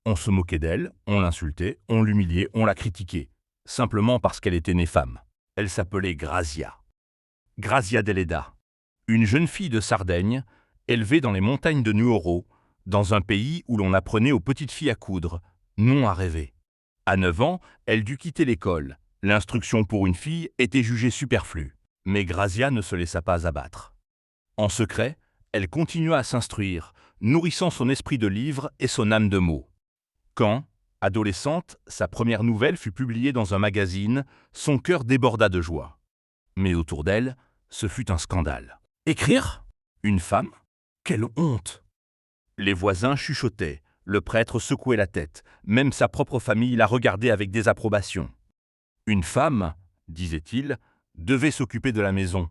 On se moquait d'elle, on l'insultait, on l'humiliait, on la critiquait, simplement parce qu'elle était née femme. Elle s'appelait Grazia. Grazia Deledda, une jeune fille de Sardaigne, élevée dans les montagnes de Nuoro, dans un pays où l'on apprenait aux petites filles à coudre, non à rêver. À 9 ans, elle dut quitter l'école. L'instruction pour une fille était jugée superflue. Mais Grazia ne se laissa pas abattre. En secret, elle continua à s'instruire, nourrissant son esprit de livre et son âme de mots. Quand, adolescente, sa première nouvelle fut publiée dans un magazine, son cœur déborda de joie. Mais autour d'elle, ce fut un scandale. Écrire? Une femme? Quelle honte! Les voisins chuchotaient, le prêtre secouait la tête, même sa propre famille la regardait avec désapprobation. Une femme, disait-il, devait s'occuper de la maison,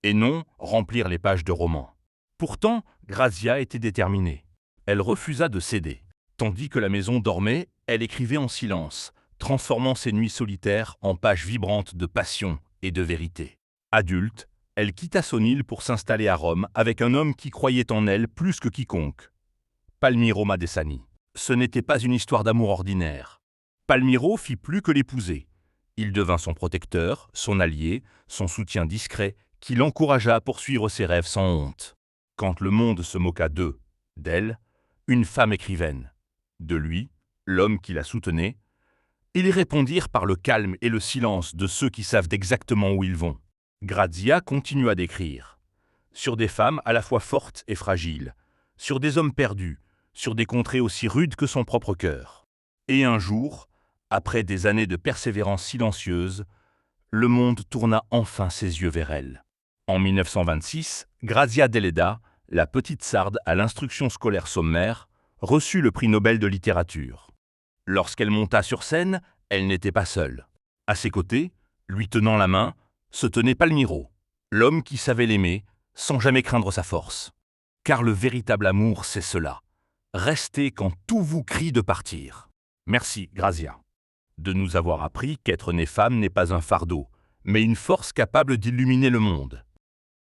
et non remplir les pages de romans. Pourtant, Grazia était déterminée. Elle refusa de céder. Tandis que la maison dormait, elle écrivait en silence, transformant ses nuits solitaires en pages vibrantes de passion et de vérité. Adulte, elle quitta son île pour s'installer à Rome avec un homme qui croyait en elle plus que quiconque. Palmiro Madesani. Ce n'était pas une histoire d'amour ordinaire. Palmiro fit plus que l'épouser. Il devint son protecteur, son allié, son soutien discret, qui l'encouragea à poursuivre ses rêves sans honte. Quand le monde se moqua d'eux, d'elle, une femme écrivaine, de lui, l'homme qui la soutenait, ils répondirent par le calme et le silence de ceux qui savent exactement où ils vont. Grazia continua d'écrire, sur des femmes à la fois fortes et fragiles, sur des hommes perdus, sur des contrées aussi rudes que son propre cœur. Et un jour, après des années de persévérance silencieuse, le monde tourna enfin ses yeux vers elle. En 1926, Grazia Deledda, la petite sarde à l'instruction scolaire sommaire, reçut le prix Nobel de littérature. Lorsqu'elle monta sur scène, elle n'était pas seule. À ses côtés, lui tenant la main, se tenait Palmiro, l'homme qui savait l'aimer sans jamais craindre sa force. Car le véritable amour, c'est cela. Restez quand tout vous crie de partir. Merci, Grazia, de nous avoir appris qu'être née femme n'est pas un fardeau, mais une force capable d'illuminer le monde.